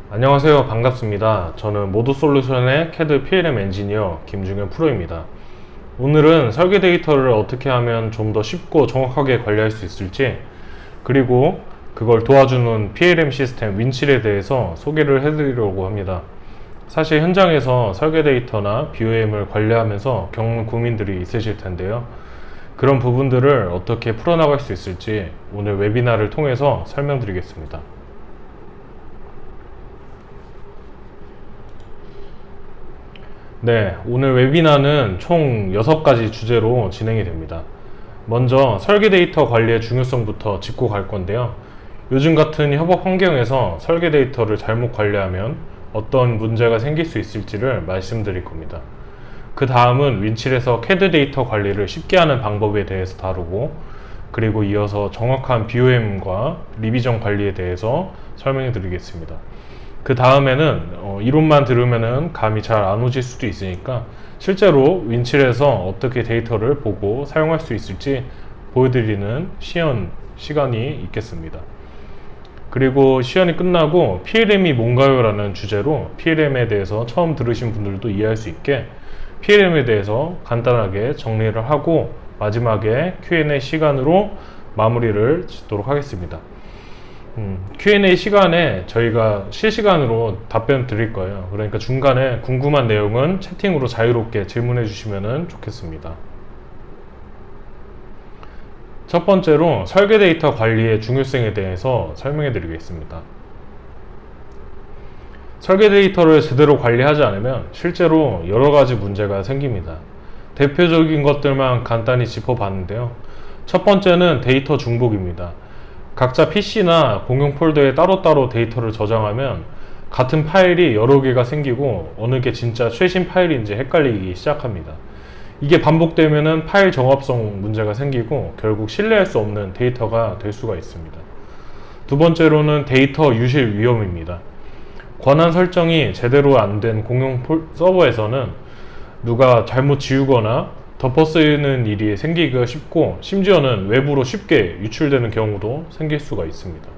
안녕하세요. 반갑습니다. 저는 모두솔루션의 CAD PLM 엔지니어 김중현 프로입니다. 오늘은 설계 데이터를 어떻게 하면 좀 더 쉽고 정확하게 관리할 수 있을지, 그리고 그걸 도와주는 PLM 시스템 윈칠에 대해서 소개를 해드리려고 합니다. 사실 현장에서 설계 데이터나 BOM을 관리하면서 겪는 고민들이 있으실 텐데요. 그런 부분들을 어떻게 풀어나갈 수 있을지 오늘 웨비나를 통해서 설명드리겠습니다. 네, 오늘 웨비나는 총 6가지 주제로 진행이 됩니다. 먼저 설계 데이터 관리의 중요성부터 짚고 갈 건데요. 요즘 같은 협업 환경에서 설계 데이터를 잘못 관리하면 어떤 문제가 생길 수 있을지를 말씀드릴 겁니다. 그 다음은 윈칠에서 CAD 데이터 관리를 쉽게 하는 방법에 대해서 다루고, 그리고 이어서 정확한 BOM과 리비전 관리에 대해서 설명해 드리겠습니다. 그 다음에는 이론만 들으면은 감이 잘 안 오실 수도 있으니까 실제로 윈칠에서 어떻게 데이터를 보고 사용할 수 있을지 보여드리는 시연 시간이 있겠습니다. 그리고 시연이 끝나고 PLM이 뭔가요? 라는 주제로 PLM에 대해서 처음 들으신 분들도 이해할 수 있게 PLM에 대해서 간단하게 정리를 하고 마지막에 Q&A 시간으로 마무리를 짓도록 하겠습니다. Q&A 시간에 저희가 실시간으로 답변 드릴 거예요. 그러니까 중간에 궁금한 내용은 채팅으로 자유롭게 질문해 주시면 좋겠습니다. 첫 번째로 설계 데이터 관리의 중요성에 대해서 설명해 드리겠습니다. 설계 데이터를 제대로 관리하지 않으면 실제로 여러 가지 문제가 생깁니다. 대표적인 것들만 간단히 짚어봤는데요. 첫 번째는 데이터 중복입니다. 각자 PC나 공용 폴더에 따로따로 데이터를 저장하면 같은 파일이 여러 개가 생기고 어느 게 진짜 최신 파일인지 헷갈리기 시작합니다. 이게 반복되면 파일 정합성 문제가 생기고 결국 신뢰할 수 없는 데이터가 될 수가 있습니다. 두 번째로는 데이터 유실 위험입니다. 권한 설정이 제대로 안 된 공용 서버에서는 누가 잘못 지우거나 덮어 쓰이는 일이 생기기가 쉽고, 심지어는 외부로 쉽게 유출되는 경우도 생길 수가 있습니다.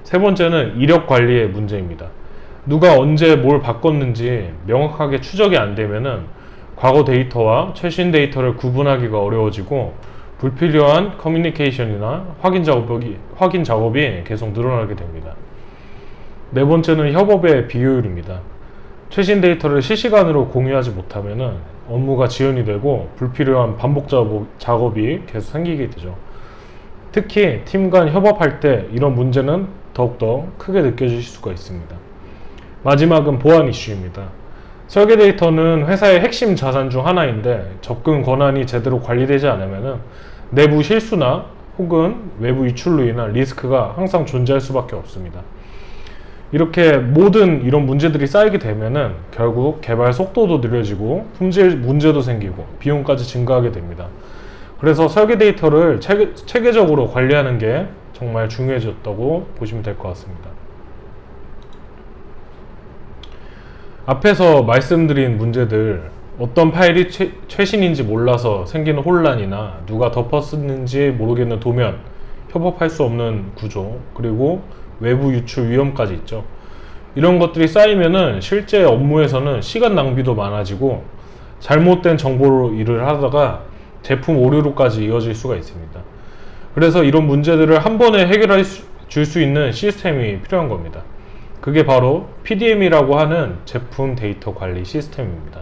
세 번째는 이력 관리의 문제입니다. 누가 언제 뭘 바꿨는지 명확하게 추적이 안 되면은 과거 데이터와 최신 데이터를 구분하기가 어려워지고 불필요한 커뮤니케이션이나 확인 작업이 계속 늘어나게 됩니다. 네 번째는 협업의 비효율입니다. 최신 데이터를 실시간으로 공유하지 못하면은 업무가 지연이 되고 불필요한 반복 작업이 계속 생기게 되죠. 특히 팀 간 협업할 때 이런 문제는 더욱더 크게 느껴질 수가 있습니다. 마지막은 보안 이슈입니다. 설계 데이터는 회사의 핵심 자산 중 하나인데 접근 권한이 제대로 관리되지 않으면 내부 실수나 혹은 외부 유출로 인한 리스크가 항상 존재할 수밖에 없습니다. 이렇게 모든 이런 문제들이 쌓이게 되면은 결국 개발 속도도 느려지고 품질 문제도 생기고 비용까지 증가하게 됩니다. 그래서 설계 데이터를 체계적으로 관리하는 게 정말 중요해졌다고 보시면 될 것 같습니다. 앞에서 말씀드린 문제들, 어떤 파일이 최신인지 몰라서 생기는 혼란이나 누가 덮었는지 모르겠는 도면, 협업할 수 없는 구조, 그리고 외부 유출 위험까지 있죠. 이런 것들이 쌓이면은 실제 업무에서는 시간 낭비도 많아지고 잘못된 정보로 일을 하다가 제품 오류로까지 이어질 수가 있습니다. 그래서 이런 문제들을 한 번에 해결해 줄 수 있는 시스템이 필요한 겁니다. 그게 바로 PDM이라고 하는 제품 데이터 관리 시스템입니다.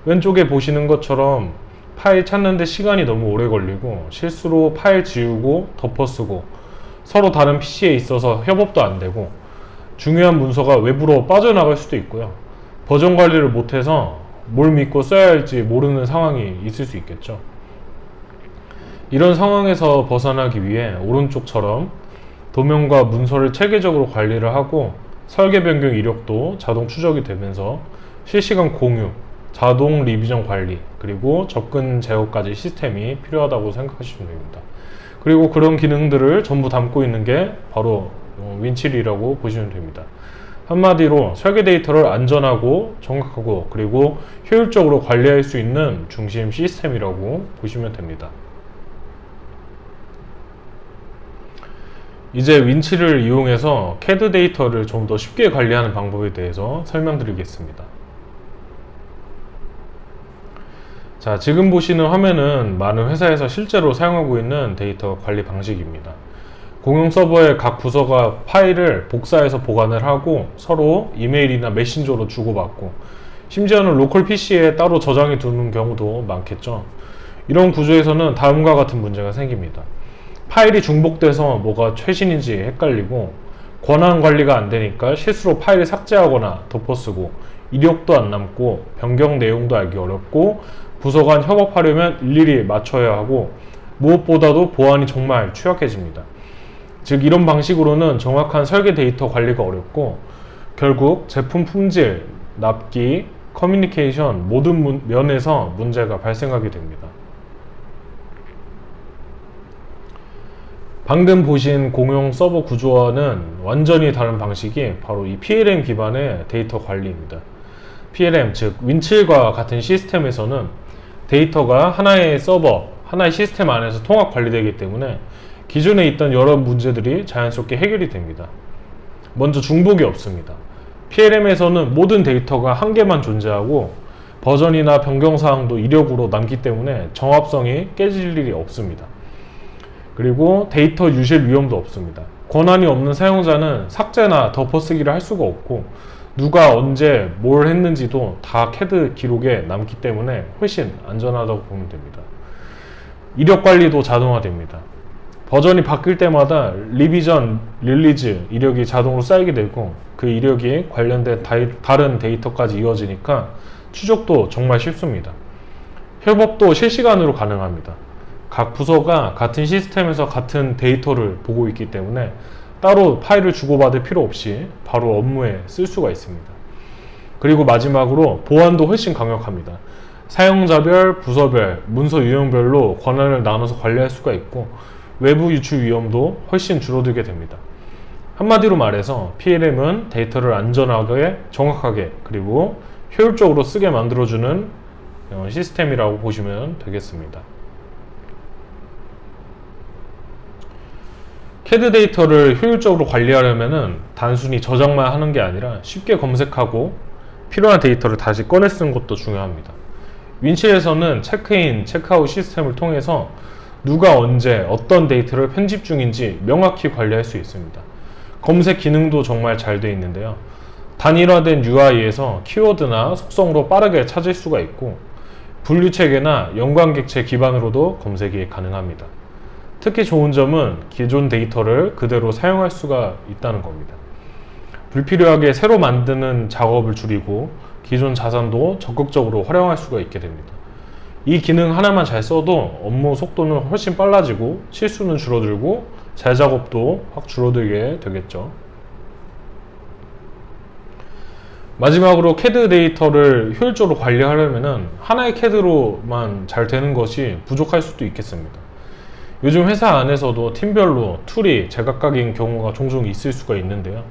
왼쪽에 보시는 것처럼 파일 찾는데 시간이 너무 오래 걸리고 실수로 파일 지우고 덮어쓰고 서로 다른 PC에 있어서 협업도 안 되고 중요한 문서가 외부로 빠져나갈 수도 있고요. 버전 관리를 못해서 뭘 믿고 써야 할지 모르는 상황이 있을 수 있겠죠. 이런 상황에서 벗어나기 위해 오른쪽처럼 도면과 문서를 체계적으로 관리를 하고 설계 변경 이력도 자동 추적이 되면서 실시간 공유, 자동 리비전 관리, 그리고 접근 제어까지 시스템이 필요하다고 생각하시면 됩니다. 그리고 그런 기능들을 전부 담고 있는 게 바로 윈칠이라고 보시면 됩니다. 한마디로 설계 데이터를 안전하고 정확하고 그리고 효율적으로 관리할 수 있는 중심 시스템이라고 보시면 됩니다. 이제 윈치를 이용해서 CAD 데이터를 좀 더 쉽게 관리하는 방법에 대해서 설명드리겠습니다. 자, 지금 보시는 화면은 많은 회사에서 실제로 사용하고 있는 데이터 관리 방식입니다. 공용 서버의 각 부서가 파일을 복사해서 보관을 하고 서로 이메일이나 메신저로 주고받고, 심지어는 로컬 PC에 따로 저장해 두는 경우도 많겠죠. 이런 구조에서는 다음과 같은 문제가 생깁니다. 파일이 중복돼서 뭐가 최신인지 헷갈리고, 권한 관리가 안 되니까 실수로 파일을 삭제하거나 덮어쓰고, 이력도 안 남고 변경 내용도 알기 어렵고, 부서 간 협업하려면 일일이 맞춰야 하고, 무엇보다도 보안이 정말 취약해집니다. 즉, 이런 방식으로는 정확한 설계 데이터 관리가 어렵고, 결국 제품 품질, 납기, 커뮤니케이션 모든 면에서 문제가 발생하게 됩니다. 방금 보신 공용 서버 구조와는 완전히 다른 방식이 바로 이 PLM 기반의 데이터 관리입니다. PLM, 즉 윈칠과 같은 시스템에서는 데이터가 하나의 서버, 하나의 시스템 안에서 통합 관리되기 때문에 기존에 있던 여러 문제들이 자연스럽게 해결이 됩니다. 먼저 중복이 없습니다. PLM에서는 모든 데이터가 한 개만 존재하고 버전이나 변경사항도 이력으로 남기 때문에 정합성이 깨질 일이 없습니다. 그리고 데이터 유실 위험도 없습니다. 권한이 없는 사용자는 삭제나 덮어쓰기를 할 수가 없고, 누가 언제 뭘 했는지도 다 CAD 기록에 남기 때문에 훨씬 안전하다고 보면 됩니다. 이력 관리도 자동화됩니다. 버전이 바뀔 때마다 리비전, 릴리즈 이력이 자동으로 쌓이게 되고, 그 이력이 관련된 다른 데이터까지 이어지니까 추적도 정말 쉽습니다. 협업도 실시간으로 가능합니다. 각 부서가 같은 시스템에서 같은 데이터를 보고 있기 때문에 따로 파일을 주고받을 필요 없이 바로 업무에 쓸 수가 있습니다. 그리고 마지막으로 보안도 훨씬 강력합니다. 사용자별, 부서별, 문서 유형별로 권한을 나눠서 관리할 수가 있고, 외부 유출 위험도 훨씬 줄어들게 됩니다. 한마디로 말해서 PLM은 데이터를 안전하게, 정확하게, 그리고 효율적으로 쓰게 만들어주는 시스템이라고 보시면 되겠습니다. CAD 데이터를 효율적으로 관리하려면 단순히 저장만 하는 게 아니라 쉽게 검색하고 필요한 데이터를 다시 꺼내 쓰는 것도 중요합니다. 윈칠에서는 체크인, 체크아웃 시스템을 통해서 누가 언제 어떤 데이터를 편집 중인지 명확히 관리할 수 있습니다. 검색 기능도 정말 잘 되어 있는데요. 단일화된 UI에서 키워드나 속성으로 빠르게 찾을 수가 있고, 분류체계나 연관객체 기반으로도 검색이 가능합니다. 특히 좋은 점은 기존 데이터를 그대로 사용할 수가 있다는 겁니다. 불필요하게 새로 만드는 작업을 줄이고 기존 자산도 적극적으로 활용할 수가 있게 됩니다. 이 기능 하나만 잘 써도 업무 속도는 훨씬 빨라지고 실수는 줄어들고 재작업도 확 줄어들게 되겠죠. 마지막으로 CAD 데이터를 효율적으로 관리하려면 하나의 CAD로만 잘 되는 것이 부족할 수도 있겠습니다. 요즘 회사 안에서도 팀별로 툴이 제각각인 경우가 종종 있을 수가 있는데요.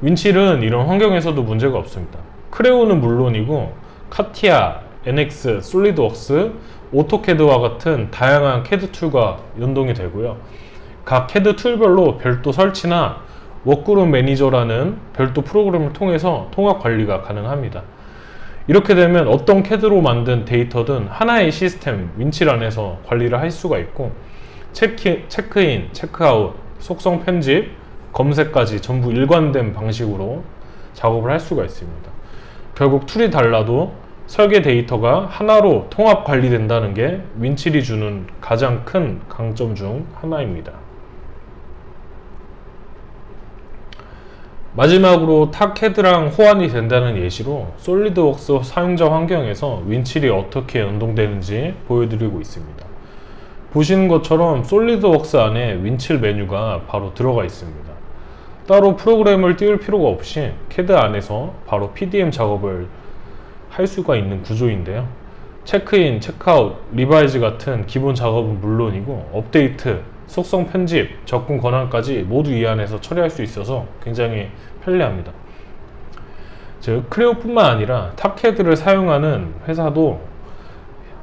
윈칠은 이런 환경에서도 문제가 없습니다. 크레오는 물론이고 카티아, NX, 솔리드웍스, 오토캐드와 같은 다양한 CAD 툴과 연동이 되고요. 각 CAD 툴별로 별도 설치나 워크룸 매니저라는 별도 프로그램을 통해서 통합 관리가 가능합니다. 이렇게 되면 어떤 CAD로 만든 데이터든 하나의 시스템 윈칠 안에서 관리를 할 수가 있고, 체크인, 체크아웃, 속성 편집, 검색까지 전부 일관된 방식으로 작업을 할 수가 있습니다. 결국 툴이 달라도 설계 데이터가 하나로 통합 관리된다는 게 윈칠이 주는 가장 큰 강점 중 하나입니다. 마지막으로 타캐드랑 호환이 된다는 예시로 솔리드웍스 사용자 환경에서 윈칠이 어떻게 연동되는지 보여드리고 있습니다. 보시는 것처럼 솔리드웍스 안에 윈칠 메뉴가 바로 들어가 있습니다. 따로 프로그램을 띄울 필요가 없이 CAD 안에서 바로 PDM 작업을 할 수가 있는 구조인데요. 체크인, 체크아웃, 리바이즈 같은 기본 작업은 물론이고 업데이트, 속성 편집, 접근 권한까지 모두 이 안에서 처리할 수 있어서 굉장히 편리합니다. 즉 크레오뿐만 아니라 탑캐드를 사용하는 회사도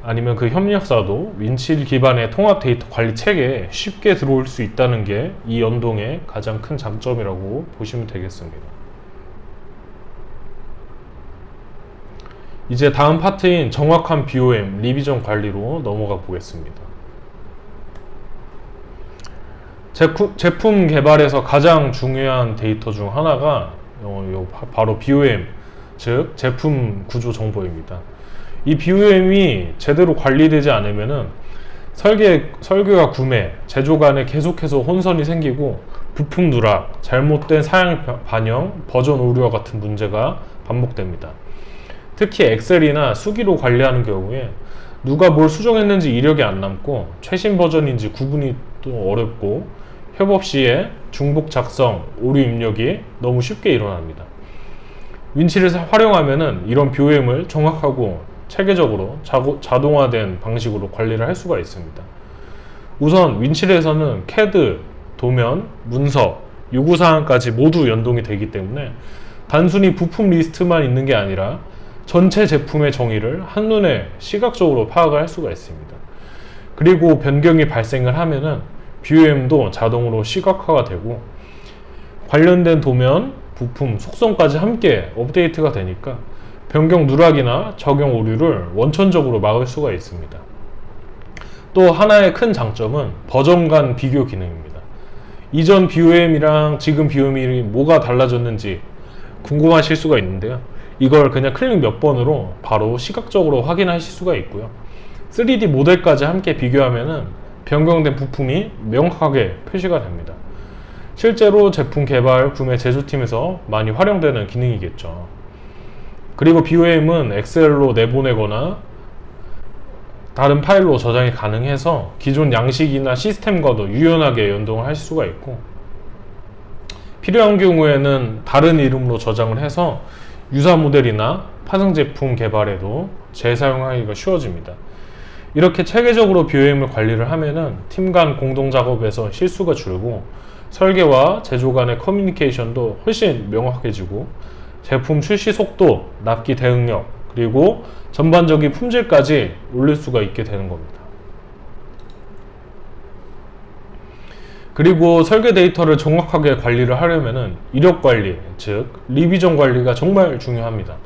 아니면 그 협력사도 윈칠 기반의 통합 데이터 관리 체계에 쉽게 들어올 수 있다는 게 이 연동의 가장 큰 장점이라고 보시면 되겠습니다. 이제 다음 파트인 정확한 BOM, 리비전 관리로 넘어가 보겠습니다. 제품 개발에서 가장 중요한 데이터 중 하나가 바로 BOM, 즉 제품 구조 정보입니다. 이 BOM이 제대로 관리되지 않으면은 설계와 구매, 제조 간에 계속해서 혼선이 생기고 부품 누락, 잘못된 사양 반영, 버전 오류와 같은 문제가 반복됩니다. 특히 엑셀이나 수기로 관리하는 경우에 누가 뭘 수정했는지 이력이 안 남고 최신 버전인지 구분이 또 어렵고 협업 시에 중복 작성, 오류 입력이 너무 쉽게 일어납니다. 윈칠을 활용하면은 이런 BOM을 정확하고 체계적으로 자동화된 방식으로 관리를 할 수가 있습니다. 우선 윈칠에서는 CAD, 도면, 문서, 요구사항까지 모두 연동이 되기 때문에 단순히 부품 리스트만 있는 게 아니라 전체 제품의 정의를 한눈에 시각적으로 파악을 할 수가 있습니다. 그리고 변경이 발생을 하면은 BOM도 자동으로 시각화가 되고 관련된 도면, 부품, 속성까지 함께 업데이트가 되니까 변경 누락이나 적용 오류를 원천적으로 막을 수가 있습니다. 또 하나의 큰 장점은 버전 간 비교 기능입니다. 이전 BOM이랑 지금 BOM이 뭐가 달라졌는지 궁금하실 수가 있는데요. 이걸 그냥 클릭 몇 번으로 바로 시각적으로 확인하실 수가 있고요. 3D 모델까지 함께 비교하면은 변경된 부품이 명확하게 표시가 됩니다. 실제로 제품 개발, 구매, 제조팀에서 많이 활용되는 기능이겠죠. 그리고 BOM은 엑셀로 내보내거나 다른 파일로 저장이 가능해서 기존 양식이나 시스템과도 유연하게 연동을 할 수가 있고 필요한 경우에는 다른 이름으로 저장을 해서 유사 모델이나 파생 제품 개발에도 재사용하기가 쉬워집니다. 이렇게 체계적으로 BOM을 관리를 하면은 팀 간 공동 작업에서 실수가 줄고 설계와 제조 간의 커뮤니케이션도 훨씬 명확해지고 제품 출시 속도, 납기 대응력, 그리고 전반적인 품질까지 올릴 수가 있게 되는 겁니다. 그리고 설계 데이터를 정확하게 관리를 하려면은 이력 관리, 즉 리비전 관리가 정말 중요합니다.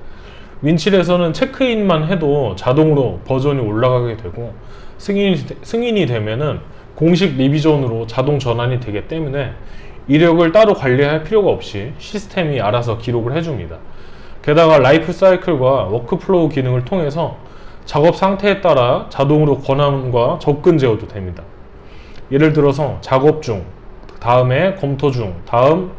윈칠에서는 체크인만 해도 자동으로 버전이 올라가게 되고 승인이 되면은 공식 리비전으로 자동 전환이 되기 때문에 이력을 따로 관리할 필요가 없이 시스템이 알아서 기록을 해줍니다. 게다가 라이프 사이클과 워크플로우 기능을 통해서 작업 상태에 따라 자동으로 권한과 접근 제어도 됩니다. 예를 들어서 작업 중, 다음에 검토 중, 다음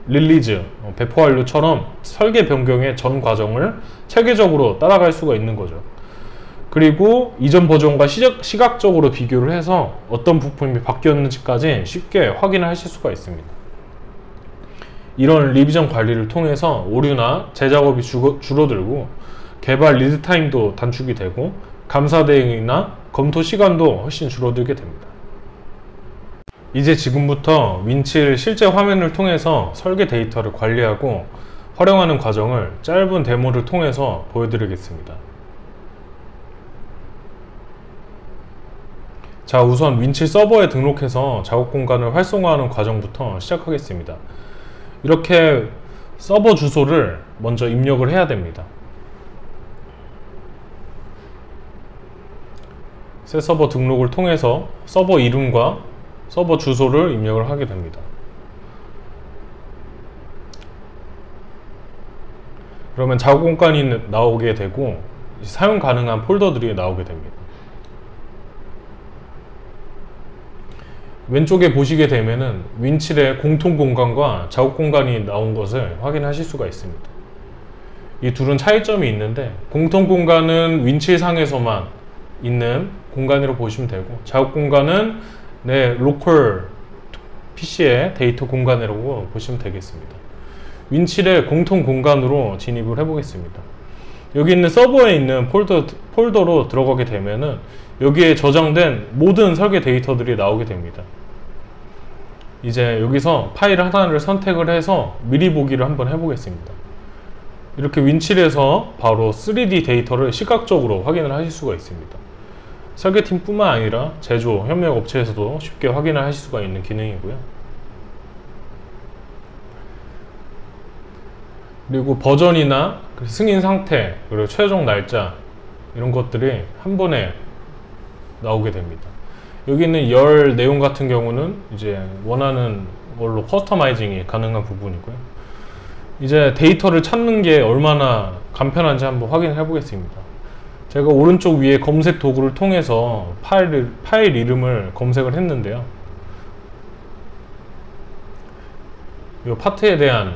릴리즈, 배포 완료처럼 설계 변경의 전 과정을 체계적으로 따라갈 수가 있는 거죠. 그리고 이전 버전과 시각적으로 비교를 해서 어떤 부품이 바뀌었는지까지 쉽게 확인을 하실 수가 있습니다. 이런 리비전 관리를 통해서 오류나 재작업이 줄어들고 개발 리드 타임도 단축이 되고 감사 대행이나 검토 시간도 훨씬 줄어들게 됩니다. 이제 지금부터 윈칠 실제 화면을 통해서 설계 데이터를 관리하고 활용하는 과정을 짧은 데모를 통해서 보여드리겠습니다. 자, 우선 윈칠 서버에 등록해서 작업 공간을 활성화하는 과정부터 시작하겠습니다. 이렇게 서버 주소를 먼저 입력을 해야 됩니다. 새 서버 등록을 통해서 서버 이름과 서버 주소를 입력을 하게 됩니다. 그러면 작업 공간이 나오게 되고 사용 가능한 폴더들이 나오게 됩니다. 왼쪽에 보시게 되면은 윈칠의 공통 공간과 작업 공간이 나온 것을 확인하실 수가 있습니다. 이 둘은 차이점이 있는데 공통 공간은 윈칠 상에서만 있는 공간으로 보시면 되고 작업 공간은 내 로컬 PC의 데이터 공간이라고 보시면 되겠습니다. 윈칠의 공통 공간으로 진입을 해 보겠습니다. 여기 있는 서버에 있는 폴더로 들어가게 되면은 여기에 저장된 모든 설계 데이터들이 나오게 됩니다. 이제 여기서 파일 하나를 선택을 해서 미리 보기를 한번 해보겠습니다. 이렇게 윈칠에서 바로 3D 데이터를 시각적으로 확인을 하실 수가 있습니다. 설계팀뿐만 아니라 제조, 협력 업체에서도 쉽게 확인을 하실 수가 있는 기능이고요. 그리고 버전이나 승인 상태, 그리고 최종 날짜 이런 것들이 한 번에 나오게 됩니다. 여기 있는 열 내용 같은 경우는 이제 원하는 걸로 커스터마이징이 가능한 부분이고요. 이제 데이터를 찾는 게 얼마나 간편한지 한번 확인해 보겠습니다. 제가 오른쪽 위에 검색 도구를 통해서 파일 이름을 검색을 했는데요. 이 파트에 대한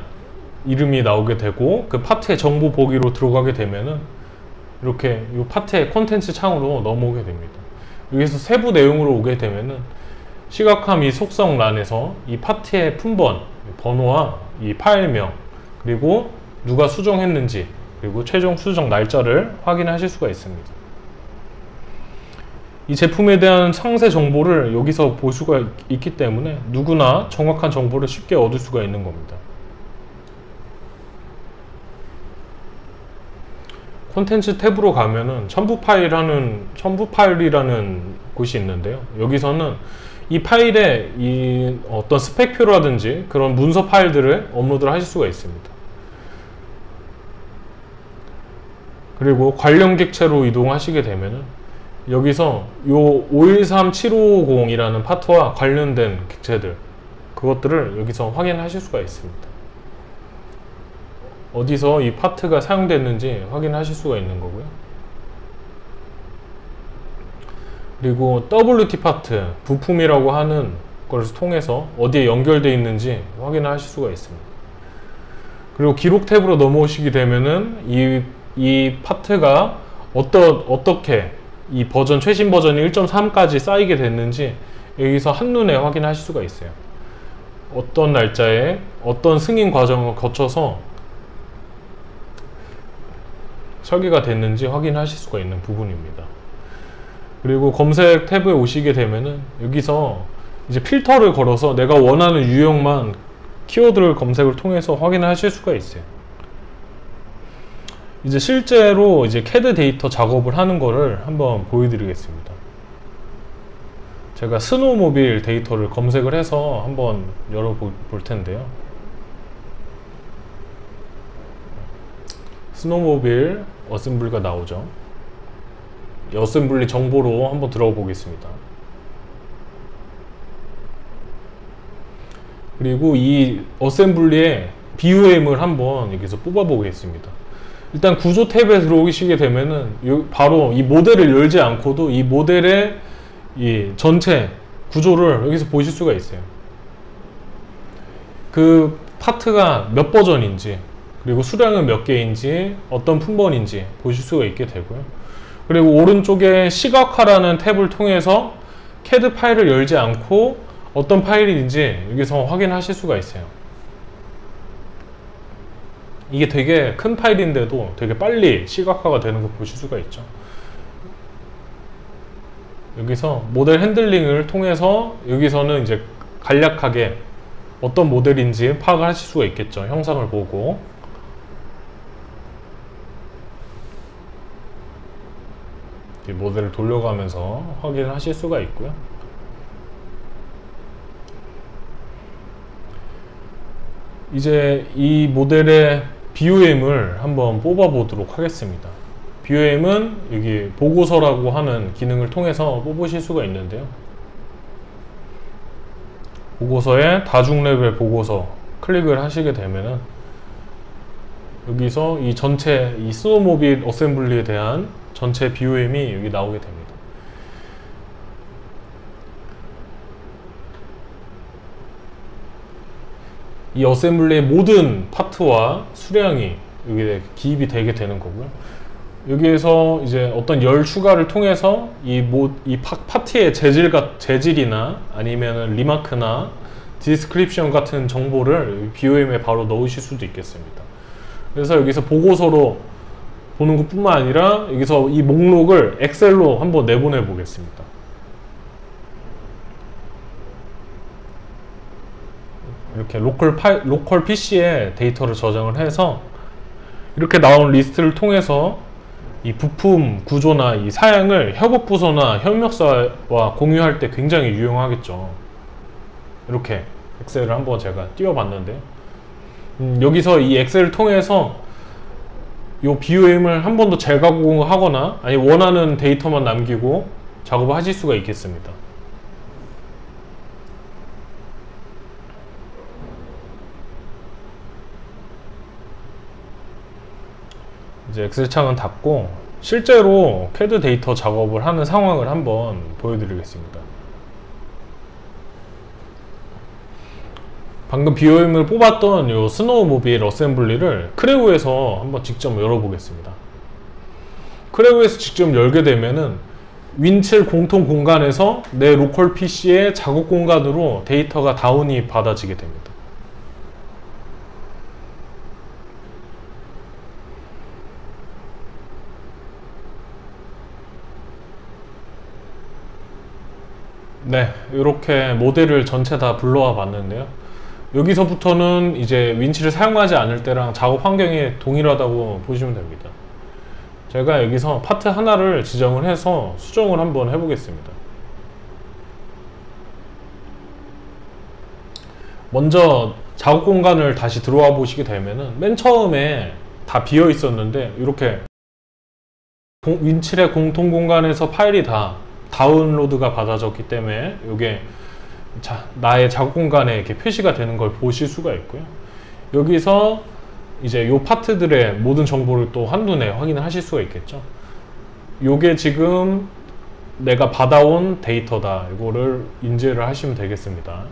이름이 나오게 되고, 그 파트의 정보 보기로 들어가게 되면은 이렇게 이 파트의 콘텐츠 창으로 넘어오게 됩니다. 여기서 세부 내용으로 오게 되면은 시각화 및 속성란에서 이 파트의 품번, 번호와 이 파일명, 그리고 누가 수정했는지, 그리고 최종 수정 날짜를 확인하실 수가 있습니다. 이 제품에 대한 상세 정보를 여기서 볼 수가 있기 때문에 누구나 정확한 정보를 쉽게 얻을 수가 있는 겁니다. 콘텐츠 탭으로 가면은 첨부 파일이라는 곳이 있는데요. 여기서는 이 파일에 이 어떤 스펙표라든지 그런 문서 파일들을 업로드를 하실 수가 있습니다. 그리고 관련 객체로 이동하시게 되면은 여기서 요 513750이라는 파트와 관련된 객체들, 그것들을 여기서 확인하실 수가 있습니다. 어디서 이 파트가 사용됐는지 확인하실 수가 있는 거고요. 그리고 WT 파트, 부품이라고 하는 것을 통해서 어디에 연결되어 있는지 확인하실 수가 있습니다. 그리고 기록 탭으로 넘어오시게 되면은 이 파트가 어떻게 이 버전, 최신 버전이 1.3까지 쌓이게 됐는지 여기서 한눈에 확인하실 수가 있어요. 어떤 날짜에 어떤 승인 과정을 거쳐서 설계가 됐는지 확인하실 수가 있는 부분입니다. 그리고 검색 탭에 오시게 되면은 여기서 이제 필터를 걸어서 내가 원하는 유형만 키워드를 검색을 통해서 확인하실 수가 있어요. 이제 실제로 이제 CAD 데이터 작업을 하는 거를 한번 보여드리겠습니다. 제가 스노우모빌 데이터를 검색을 해서 한번 열어볼 텐데요. 스노우모빌 어셈블리가 나오죠. 이 어셈블리 정보로 한번 들어가 보겠습니다. 그리고 이 어셈블리의 BOM을 한번 여기서 뽑아 보겠습니다. 일단 구조 탭에 들어오시게 되면은 바로 이 모델을 열지 않고도 이 모델의 이 전체 구조를 여기서 보실 수가 있어요. 그 파트가 몇 버전인지, 그리고 수량은 몇 개인지, 어떤 품번인지 보실 수가 있게 되고요. 그리고 오른쪽에 시각화라는 탭을 통해서 CAD 파일을 열지 않고 어떤 파일인지 여기서 확인하실 수가 있어요. 이게 되게 큰 파일인데도 되게 빨리 시각화가 되는 거 보실 수가 있죠. 여기서 모델 핸들링을 통해서 여기서는 이제 간략하게 어떤 모델인지 파악을 하실 수가 있겠죠. 형상을 보고. 모델을 돌려가면서 확인을 하실 수가 있고요. 이제 이 모델의 BOM을 한번 뽑아 보도록 하겠습니다. BOM은 여기 보고서라고 하는 기능을 통해서 뽑으실 수가 있는데요. 보고서에 다중 레벨 보고서 클릭을 하시게 되면은 여기서 이 전체 이 스노우모빌 어셈블리에 대한 전체 BOM이 여기 나오게 됩니다. 이 어셈블리의 모든 파트와 수량이 여기에 기입이 되게 되는 거고요. 여기에서 이제 어떤 열 추가를 통해서 이 파트의 재질이나 아니면 리마크나 디스크립션 같은 정보를 BOM에 바로 넣으실 수도 있겠습니다. 그래서 여기서 보고서로 보는 것 뿐만 아니라 여기서 이 목록을 엑셀로 한번 내보내 보겠습니다. 이렇게 로컬 PC에 데이터를 저장을 해서 이렇게 나온 리스트를 통해서 이 부품 구조나 이 사양을 협업부서나 협력사와 공유할 때 굉장히 유용하겠죠. 이렇게 엑셀을 한번 제가 띄워봤는데요. 여기서 이 엑셀을 통해서 이 BOM을 한 번 더 재가공하거나 아니 원하는 데이터만 남기고 작업을 하실 수가 있겠습니다. 이제 엑셀 창은 닫고 실제로 CAD 데이터 작업을 하는 상황을 한번 보여드리겠습니다. 방금 BOM을 뽑았던 이 스노우모빌 어셈블리를 크레오에서 한번 직접 열어보겠습니다. 크레오에서 직접 열게 되면은 윈칠 공통 공간에서 내 로컬 PC의 작업 공간으로 데이터가 다운이 받아지게 됩니다. 네, 이렇게 모델을 전체 다 불러와 봤는데요. 여기서부터는 이제 윈치를 사용하지 않을 때랑 작업 환경이 동일하다고 보시면 됩니다. 제가 여기서 파트 하나를 지정을 해서 수정을 한번 해보겠습니다. 먼저 작업 공간을 다시 들어와 보시게 되면은 맨 처음에 다 비어 있었는데 이렇게 윈칠의 공통 공간에서 파일이 다 다운로드가 받아졌기 때문에 이게 나의 작업 공간에 이렇게 표시가 되는 걸 보실 수가 있고요. 여기서 이제 요 파트들의 모든 정보를 또 한눈에 확인을 하실 수가 있겠죠. 요게 지금 내가 받아온 데이터다. 이거를 인지를 하시면 되겠습니다.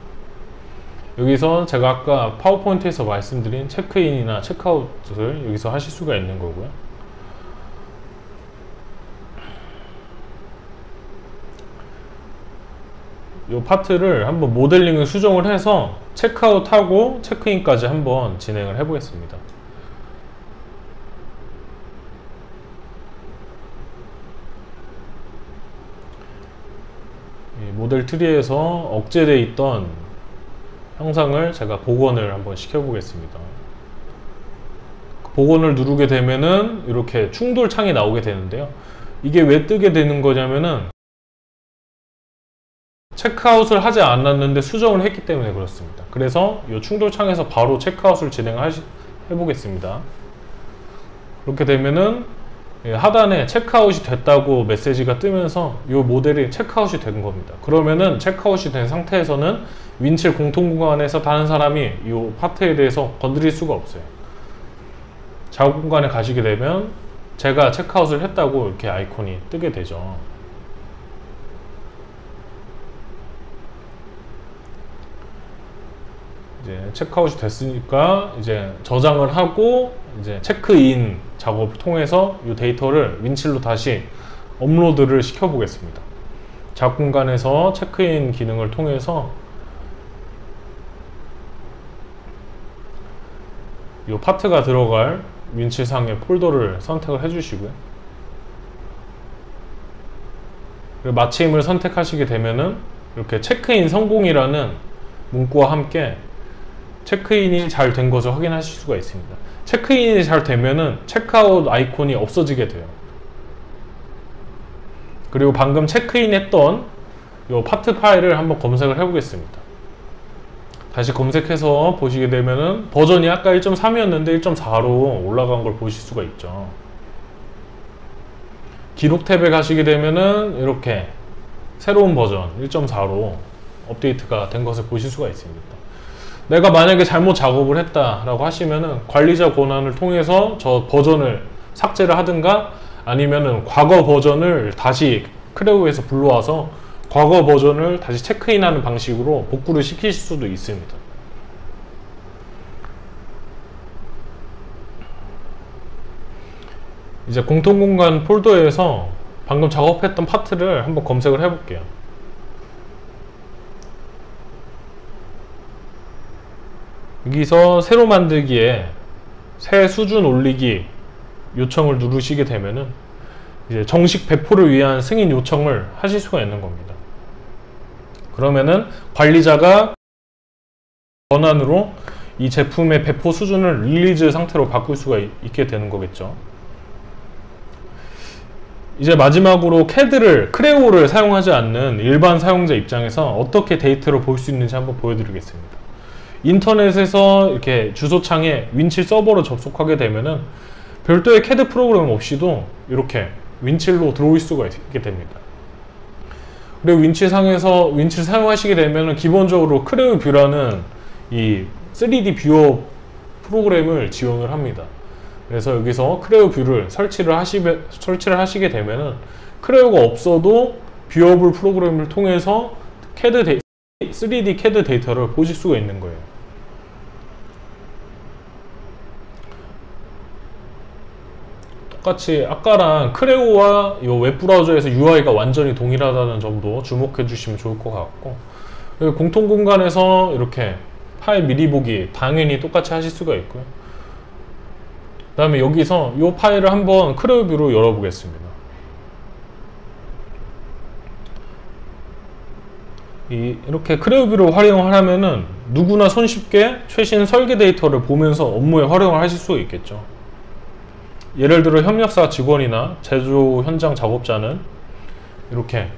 여기서 제가 아까 파워포인트에서 말씀드린 체크인이나 체크아웃을 여기서 하실 수가 있는 거고요. 이 파트를 한번 모델링을 수정을 해서 체크아웃하고 체크인까지 한번 진행을 해 보겠습니다. 모델 트리에서 억제되어 있던 형상을 제가 복원을 한번 시켜 보겠습니다. 복원을 누르게 되면은 이렇게 충돌 창이 나오게 되는데요. 이게 왜 뜨게 되는 거냐면은 체크아웃을 하지 않았는데 수정을 했기 때문에 그렇습니다. 그래서 이 충돌 창에서 바로 체크아웃을 해보겠습니다. 그렇게 되면은 하단에 체크아웃이 됐다고 메시지가 뜨면서 이 모델이 체크아웃이 된 겁니다. 그러면은 체크아웃이 된 상태에서는 윈칠 공통 공간에서 다른 사람이 이 파트에 대해서 건드릴 수가 없어요. 작업 공간에 가시게 되면 제가 체크아웃을 했다고 이렇게 아이콘이 뜨게 되죠. 이제 체크아웃이 됐으니까 이제 저장을 하고 이제 체크인 작업을 통해서 이 데이터를 윈칠로 다시 업로드를 시켜 보겠습니다. 작업 공간에서 체크인 기능을 통해서 이 파트가 들어갈 윈칠상의 폴더를 선택을 해 주시고요. 그리고 마침을 선택하시게 되면은 이렇게 체크인 성공이라는 문구와 함께 체크인이 잘 된 것을 확인하실 수가 있습니다. 체크인이 잘 되면은 체크아웃 아이콘이 없어지게 돼요. 그리고 방금 체크인 했던 이 파트 파일을 한번 검색을 해 보겠습니다. 다시 검색해서 보시게 되면은 버전이 아까 1.3이었는데 1.4로 올라간 걸 보실 수가 있죠. 기록 탭에 가시게 되면은 이렇게 새로운 버전 1.4로 업데이트가 된 것을 보실 수가 있습니다. 내가 만약에 잘못 작업을 했다라고 하시면은 관리자 권한을 통해서 저 버전을 삭제를 하든가 아니면은 과거 버전을 다시 크레오에서 불러와서 과거 버전을 다시 체크인하는 방식으로 복구를 시키실 수도 있습니다. 이제 공통공간 폴더에서 방금 작업했던 파트를 한번 검색을 해 볼게요. 여기서 새로 만들기에 새 수준 올리기 요청을 누르시게 되면은 이제 정식 배포를 위한 승인 요청을 하실 수가 있는 겁니다. 그러면은 관리자가 권한으로 이 제품의 배포 수준을 릴리즈 상태로 바꿀 수가 있게 되는 거겠죠. 이제 마지막으로 크레오를 사용하지 않는 일반 사용자 입장에서 어떻게 데이터를 볼 수 있는지 한번 보여드리겠습니다. 인터넷에서 이렇게 주소창에 윈칠 서버로 접속하게 되면은 별도의 CAD 프로그램 없이도 이렇게 윈칠로 들어올 수가 있게 됩니다. 그리고 윈칠 사용하시게 되면은 기본적으로 크레오 뷰라는 이 3D 뷰어 프로그램을 지원을 합니다. 그래서 여기서 크레오 뷰를 설치를 하시게 되면은 크레오가 없어도 뷰어블 프로그램을 통해서 3D CAD 데이터를 보실 수가 있는 거예요. 똑같이 아까랑 크레오와 이 웹브라우저에서 UI가 완전히 동일하다는 점도 주목해 주시면 좋을 것 같고, 공통 공간에서 이렇게 파일 미리 보기 당연히 똑같이 하실 수가 있고요. 그 다음에 여기서 이 파일을 한번 크레오 뷰로 열어보겠습니다. 이렇게 크레오 뷰를 활용하려면은 누구나 손쉽게 최신 설계 데이터를 보면서 업무에 활용을 하실 수가 있겠죠. 예를 들어 협력사 직원이나 제조 현장 작업자는 이렇게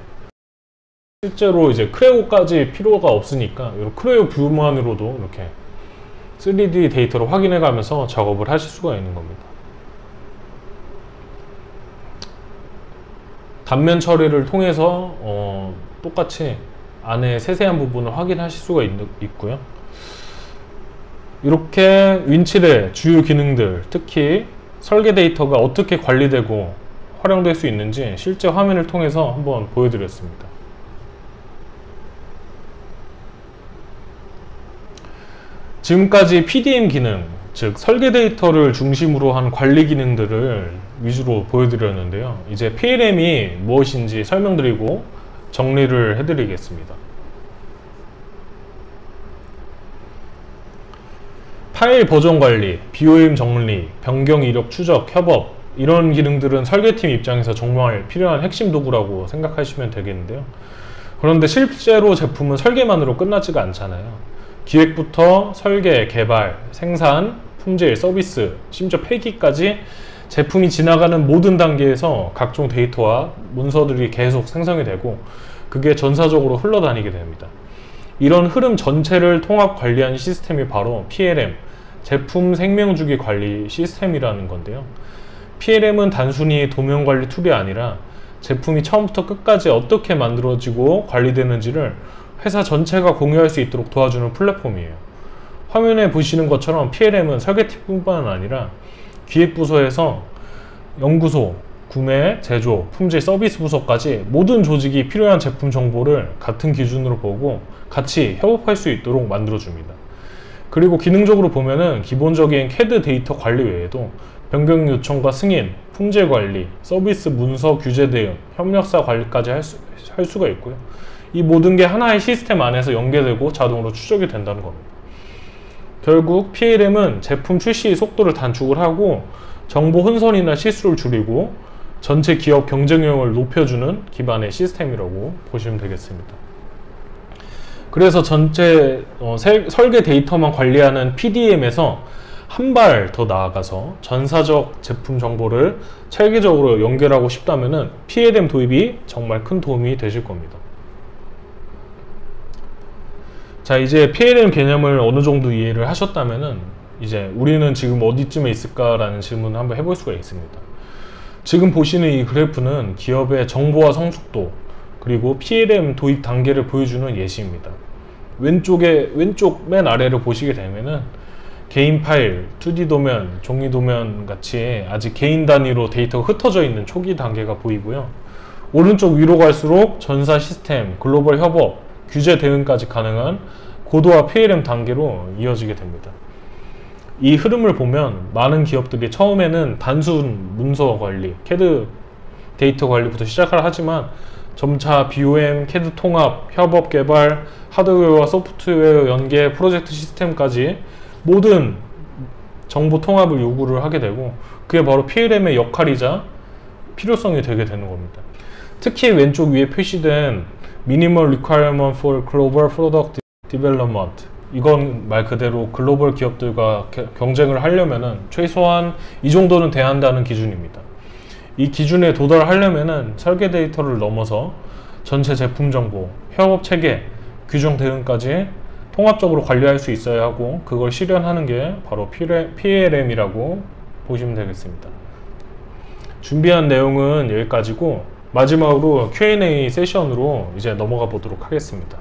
실제로 이제 크레오까지 필요가 없으니까 크레오 뷰만으로도 이렇게 3D 데이터를 확인해 가면서 작업을 하실 수가 있는 겁니다. 단면 처리를 통해서 똑같이 안에 세세한 부분을 확인하실 수가 있고요. 이렇게 윈칠의 주요 기능들, 특히 설계 데이터가 어떻게 관리되고 활용될 수 있는지 실제 화면을 통해서 한번 보여드렸습니다. 지금까지 PDM 기능, 즉 설계 데이터를 중심으로 한 관리 기능들을 위주로 보여드렸는데요. 이제 PLM이 무엇인지 설명드리고 정리를 해드리겠습니다. 파일 버전 관리, BOM 정리, 변경 이력 추적, 협업, 이런 기능들은 설계팀 입장에서 정말 필요한 핵심 도구라고 생각하시면 되겠는데요. 그런데 실제로 제품은 설계만으로 끝나지가 않잖아요. 기획부터 설계, 개발, 생산, 품질, 서비스, 심지어 폐기까지 제품이 지나가는 모든 단계에서 각종 데이터와 문서들이 계속 생성이 되고 그게 전사적으로 흘러다니게 됩니다. 이런 흐름 전체를 통합 관리하는 시스템이 바로 PLM, 제품 생명주기 관리 시스템이라는 건데요. PLM은 단순히 도면 관리 툴이 아니라 제품이 처음부터 끝까지 어떻게 만들어지고 관리되는지를 회사 전체가 공유할 수 있도록 도와주는 플랫폼이에요. 화면에 보시는 것처럼 PLM은 설계팀뿐만 아니라 기획부서에서 연구소, 구매, 제조, 품질, 서비스 부서까지 모든 조직이 필요한 제품 정보를 같은 기준으로 보고 같이 협업할 수 있도록 만들어줍니다. 그리고 기능적으로 보면은 기본적인 CAD 데이터 관리 외에도 변경 요청과 승인, 품질 관리, 서비스 문서 규제 대응, 협력사 관리까지 할 수가 있고요. 이 모든 게 하나의 시스템 안에서 연계되고 자동으로 추적이 된다는 겁니다. 결국 PLM은 제품 출시 속도를 단축을 하고 정보 혼선이나 실수를 줄이고 전체 기업 경쟁력을 높여주는 기반의 시스템이라고 보시면 되겠습니다. 그래서 전체 설계 데이터만 관리하는 PDM에서 한 발 더 나아가서 전사적 제품 정보를 체계적으로 연결하고 싶다면 PLM 도입이 정말 큰 도움이 되실 겁니다. 자, 이제 PLM 개념을 어느 정도 이해를 하셨다면 이제 우리는 지금 어디쯤에 있을까라는 질문을 한번 해볼 수가 있습니다. 지금 보시는 이 그래프는 기업의 정보화 성숙도 그리고 PLM 도입 단계를 보여주는 예시입니다. 왼쪽 맨 아래를 보시게 되면은 개인 파일, 2D 도면, 종이 도면 같이 아직 개인 단위로 데이터가 흩어져 있는 초기 단계가 보이고요. 오른쪽 위로 갈수록 전사 시스템, 글로벌 협업, 규제 대응까지 가능한 고도화 PLM 단계로 이어지게 됩니다. 이 흐름을 보면 많은 기업들이 처음에는 단순 문서 관리, CAD 데이터 관리부터 시작을 하지만 점차 BOM, CAD 통합, 협업 개발, 하드웨어와 소프트웨어 연계, 프로젝트 시스템까지 모든 정보 통합을 요구를 하게 되고 그게 바로 PLM의 역할이자 필요성이 되게 되는 겁니다. 특히 왼쪽 위에 표시된 Minimal Requirement for Global Product Development, 이건 말 그대로 글로벌 기업들과 경쟁을 하려면은 최소한 이 정도는 돼야 한다는 기준입니다. 이 기준에 도달하려면은 설계 데이터를 넘어서 전체 제품 정보, 협업 체계, 규정 대응까지 통합적으로 관리할 수 있어야 하고, 그걸 실현하는 게 바로 PLM이라고 보시면 되겠습니다. 준비한 내용은 여기까지고, 마지막으로 Q&A 세션으로 이제 넘어가 보도록 하겠습니다.